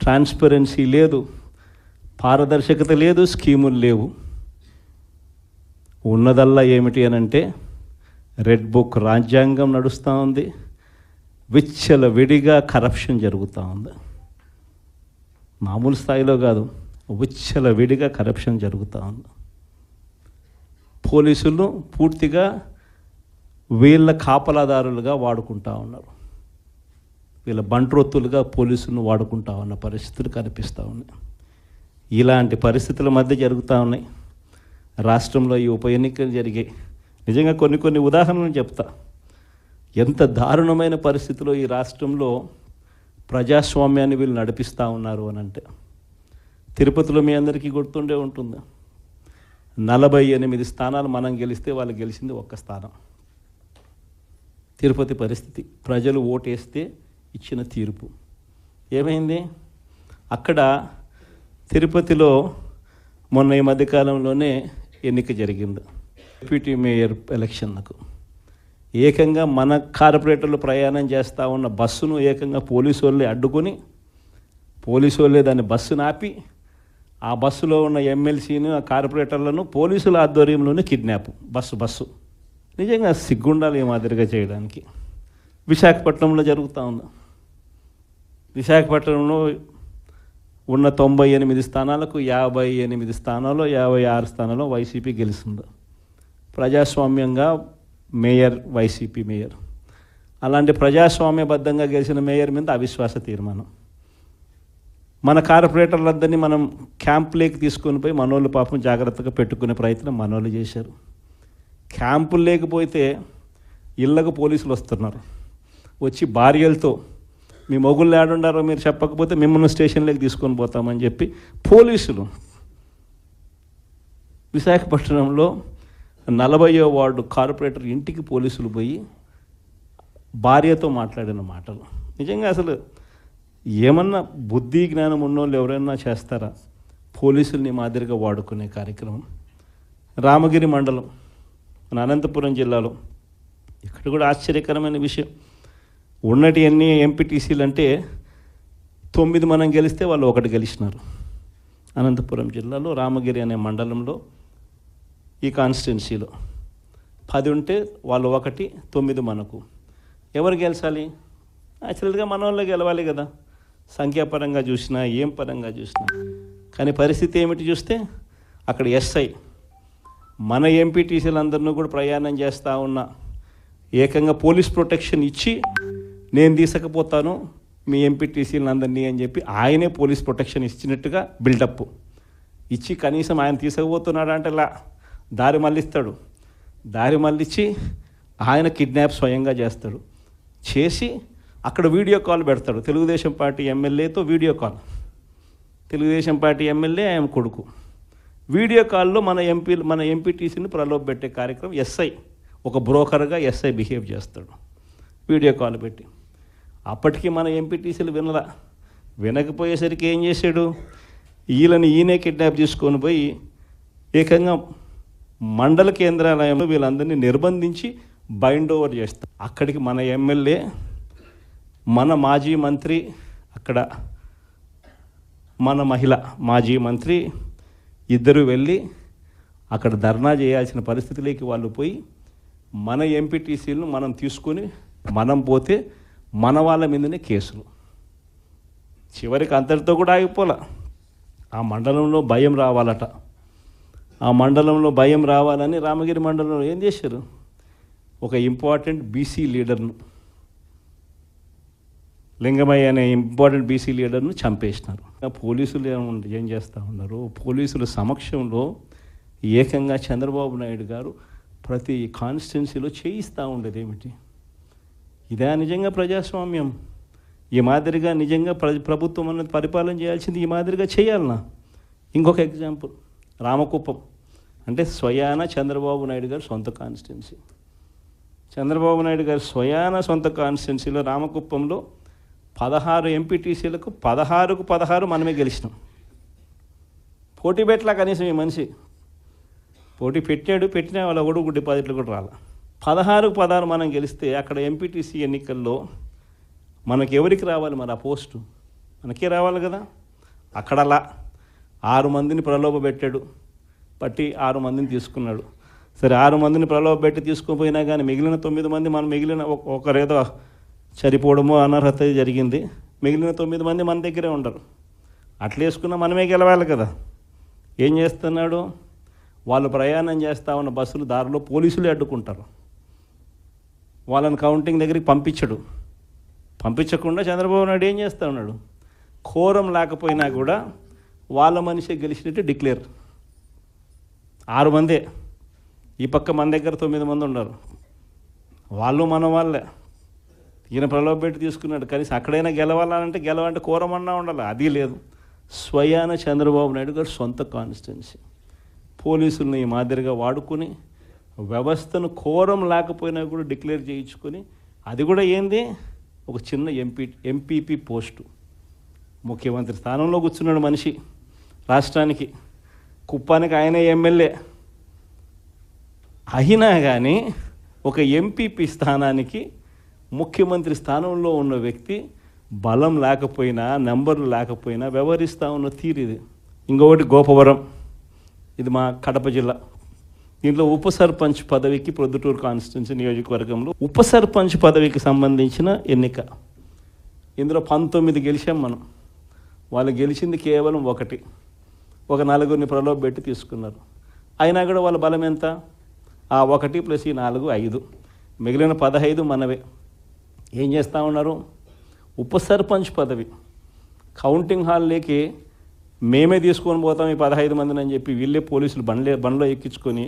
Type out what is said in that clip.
Transparency లేదు, పారదర్శకత లేదు, స్కీములు లేవు. ఉన్నదల్లా ఏమిటి అని అంటే రెడ్ బుక్ రాజ్యాంగం నడుస్తూ ఉంది, విచ్చల విడిగా కరప్షన్ జరుగుతూ ఉంది. మామూలు స్థాయిలో కాదు, విచ్చల విడిగా కరప్షన్ జరుగుతూ ఉంది. పోలీసులు పూర్తిగా వీళ్ళ కాపలాదారులుగా వాడుకుంటూ ఉన్నారు, వీళ్ళ బంట్రొత్తులుగా పోలీసులను వాడుకుంటా ఉన్న పరిస్థితులు కనిపిస్తూ ఉన్నాయి. ఇలాంటి పరిస్థితుల మధ్య జరుగుతూ ఉన్నాయి. రాష్ట్రంలో ఈ ఉప ఎన్నికలు జరిగాయి. నిజంగా కొన్ని ఉదాహరణలు చెప్తా. ఎంత దారుణమైన పరిస్థితిలో ఈ రాష్ట్రంలో ప్రజాస్వామ్యాన్ని వీళ్ళు నడిపిస్తూ ఉన్నారు అని అంటే, తిరుపతిలో మీ అందరికీ గుర్తుండే ఉంటుంది, 48 స్థానాలు మనం గెలిస్తే వాళ్ళు గెలిచింది 1 స్థానం. తిరుపతి పరిస్థితి, ప్రజలు ఓటేస్తే ఇచ్చిన తీర్పు ఏమైంది? అక్కడ తిరుపతిలో మొన్న ఈ మధ్యకాలంలోనే ఎన్నిక జరిగింది, డిప్యూటీ మేయర్ ఎలక్షన్లకు. ఏకంగా మన కార్పొరేటర్లు ప్రయాణం చేస్తూ ఉన్న బస్సును ఏకంగా పోలీసు వాళ్ళే అడ్డుకొని, పోలీసు వాళ్ళే దాన్ని బస్సును ఆపి, ఆ బస్సులో ఉన్న ఎమ్మెల్సీని, ఆ కార్పొరేటర్లను పోలీసుల ఆధ్వర్యంలోనే కిడ్నాప్. బస్సు నిజంగా సిగ్గుండాలి ఈ మాదిరిగా చేయడానికి. విశాఖపట్నంలో జరుగుతూ ఉంది. విశాఖపట్నంలో ఉన్న 98 స్థానాలకు 58 స్థానాల్లో 56 స్థానాల్లో వైసీపీ గెలిచింది. ప్రజాస్వామ్యంగా మేయర్, వైసీపీ మేయర్. అలాంటి ప్రజాస్వామ్యబద్ధంగా గెలిచిన మేయర్ మీద అవిశ్వాస తీర్మానం. మన కార్పొరేటర్లందరినీ మనం క్యాంపులోకి తీసుకొని పోయి మనోళ్ళు పాపం జాగ్రత్తగా పెట్టుకునే ప్రయత్నం మనోళ్ళు చేశారు. క్యాంపులు లేకపోతే ఇళ్ళకు పోలీసులు వస్తున్నారు, వచ్చి భార్యలతో మీ మొగుళ్ళు ఏడుండారో మీరు చెప్పకపోతే మిమ్మల్ని స్టేషన్లోకి తీసుకొని పోతామని చెప్పి పోలీసులు. విశాఖపట్నంలో 40వ వార్డు కార్పొరేటర్ ఇంటికి పోలీసులు పోయి భార్యతో మాట్లాడిన మాటలు నిజంగా అసలు ఏమన్నా బుద్ధి జ్ఞానం ఉన్నోళ్ళు ఎవరైనా చేస్తారా? పోలీసుల్ని మాదిరిగా వాడుకునే కార్యక్రమం. రామగిరి మండలం, మన అనంతపురం జిల్లాలో, ఇక్కడ కూడా ఆశ్చర్యకరమైన విషయం. ఉన్నటి ఎన్ని ఎంపీటీసీలు అంటే 9 మనం గెలిస్తే వాళ్ళు 1 గెలిచినారు. అనంతపురం జిల్లాలో రామగిరి అనే మండలంలో ఈ కాన్స్టిట్యున్సీలో 10 ఉంటే వాళ్ళు 1, 9 మనకు. ఎవరు గెలిచాలి? యాక్చువల్గా మన వాళ్ళే గెలవాలి కదా, సంఖ్యాపరంగా చూసినా ఏం పరంగా చూసినా. కానీ పరిస్థితి ఏమిటి చూస్తే అక్కడ ఎస్ఐ మన ఎంపీటీసీలందరినీ కూడా ప్రయాణం చేస్తూ ఉన్నా ఏకంగా పోలీస్ ప్రొటెక్షన్ ఇచ్చి, నేను తీసుకపోతాను మీ ఎంపీటీసీలందరినీ అని చెప్పి ఆయనే పోలీస్ ప్రొటెక్షన్ ఇచ్చినట్టుగా బిల్డప్ ఇచ్చి, కనీసం ఆయన తీసుకుపోతున్నాడు అంటే దారి మళ్ళిస్తాడు. దారి మళ్ళించి ఆయన కిడ్నాప్ స్వయంగా చేస్తాడు. చేసి అక్కడ వీడియో కాల్ పెడతాడు. తెలుగుదేశం పార్టీ ఎమ్మెల్యేతో video call, Telugu Desam party MLA ఆయన కొడుకు. వీడియో కాల్లో మన ఎంపీటీసీని ప్రలోభ పెట్టే కార్యక్రమం ఎస్ఐ, ఒక బ్రోకర్గా ఎస్ఐ బిహేవ్ చేస్తాడు వీడియో కాల్ పెట్టి. అప్పటికి మన ఎంపీటీసీలు వినకపోయేసరికి ఏం చేశాడు? ఈయనే కిడ్నాప్ చేసుకొని పోయి ఏకంగా మండల కేంద్రాలయంలో వీళ్ళందరినీ నిర్బంధించి బైండ్ ఓవర్ చేస్తారు. అక్కడికి మన ఎమ్మెల్యే, మన మాజీ మంత్రి, అక్కడ మన మహిళ మాజీ మంత్రి ఇద్దరు వెళ్ళి అక్కడ ధర్నా చేయాల్సిన పరిస్థితిలోకి వాళ్ళు పోయి మన ఎంపీటీసీలను మనం తీసుకొని మనం పోతే మన వాళ్ళ మీదనే కేసులు. చివరికి అంతటితో కూడా ఆగిపోలే. ఆ మండలంలో భయం రావాలట. ఆ మండలంలో భయం రావాలని రామగిరి మండలంలో ఏం చేశారు? ఒక ఇంపార్టెంట్ బీసీ లీడర్ను, లింగమయ్య అనే ఇంపార్టెంట్ బీసీ లీడర్ను చంపేసినారు. పోలీసులు ఏం చేస్తూ ఉన్నారు? పోలీసుల సమక్షంలో ఏకంగా చంద్రబాబు నాయుడు గారు ప్రతి కాన్స్టిట్యున్సీలో చేయిస్తూ ఉండేది ఏమిటి? ఇదే నిజంగా ప్రజాస్వామ్యం? ఈ మాదిరిగా నిజంగా ప్రభుత్వం అన్నది పరిపాలన చేయాల్సింది ఈ మాదిరిగా చేయాలనా? ఇంకొక ఎగ్జాంపుల్, రామకుప్పం అంటే స్వయాన చంద్రబాబు నాయుడు గారు సొంత కాన్స్టిట్యున్సీ. చంద్రబాబు నాయుడు గారు స్వయాన సొంత కాన్స్టిట్యున్సీలో రామకుప్పంలో 16 ఎంపీటీసీలకు 16కు 16 మనమే గెలిచినాం. పోటీ పెట్టలా కనీసం ఈ మనిషి. పోటీ పెట్టినా వాళ్ళ ఒడుగు డిపాజిట్లు కూడా రాలా. 16కు 16 మనం గెలిస్తే అక్కడ ఎంపీటీసీ ఎన్నికల్లో మనకు ఎవరికి రావాలి మరి ఆ పోస్టు? మనకే రావాలి కదా. అక్కడలా 6 మందిని ప్రలోభ పెట్టాడు, పట్టి 6 మందిని తీసుకున్నాడు. సరే 6 మందిని ప్రలోభ పెట్టి తీసుకుపోయినా కానీ మిగిలిన 9 మంది మనం మిగిలిన ఒకరేదో చనిపోవడమో అనర్హత జరిగింది, మిగిలిన 9 మంది మన దగ్గరే ఉండరు. అట్లా వేసుకున్నా మనమే గెలవాలి కదా. ఏం చేస్తున్నాడు, వాళ్ళు ప్రయాణం చేస్తూ ఉన్న బస్సులు దారిలో పోలీసులు అడ్డుకుంటారు, వాళ్ళని కౌంటింగ్ దగ్గరికి పంపించకుండా చంద్రబాబు నాయుడు ఏం చేస్తూ ఉన్నాడు, కోరం లేకపోయినా కూడా వాళ్ళ మనిషి గెలిచినట్టు డిక్లేర్. 6 మందే, ఈ పక్క మన దగ్గర 9 మంది ఉన్నారు, వాళ్ళు మన వాళ్ళే. ఈయన ప్రలోభ పెట్టి తీసుకున్నాడు, కనీసం అక్కడైనా గెలవాలంటే కోరమన్నా ఉండాలి, అది లేదు. స్వయాన చంద్రబాబు నాయుడు గారు సొంత కాన్స్టిట్యున్సీ పోలీసులను ఈ మాదిరిగా వాడుకుని వ్యవస్థను కోరం లేకపోయినా కూడా డిక్లేర్ చేయించుకొని, అది కూడా ఏంది, ఒక చిన్న ఎంపీపీ పోస్టు, ముఖ్యమంత్రి స్థానంలో కూర్చున్నాడు మనిషి రాష్ట్రానికి, కుప్పానికి ఆయనే ఎమ్మెల్యే అయినా కానీ ఒక ఎంపీపీ స్థానానికి ముఖ్యమంత్రి స్థానంలో ఉన్న వ్యక్తి బలం లేకపోయినా నెంబర్లు లేకపోయినా వ్యవహరిస్తూ ఉన్న తీరు ఇది. ఇంకొకటి గోపవరం, ఇది మా కడప జిల్లా, దీంట్లో ఉప సర్పంచ్ పదవికి ప్రొద్దుటూరు కాన్స్టిట్యున్సీ నియోజకవర్గంలో ఉప సర్పంచ్ పదవికి సంబంధించిన ఎన్నిక. ఇందులో 19 గెలిచాం మనం, వాళ్ళు గెలిచింది కేవలం ఒక 4 ప్రలోభ పెట్టి తీసుకున్నారు. అయినా కూడా వాళ్ళ బలం ఎంత, ఆ 1 + ఈ 4 5, మిగిలిన 15 మనవే. ఏం చేస్తూ ఉన్నారు, ఉప సర్పంచ్ పదవి కౌంటింగ్ హాల్లోకి మేమే తీసుకొని పోతాం ఈ 15 మందిని అని చెప్పి వీళ్ళే పోలీసులు బండ్లో ఎక్కించుకొని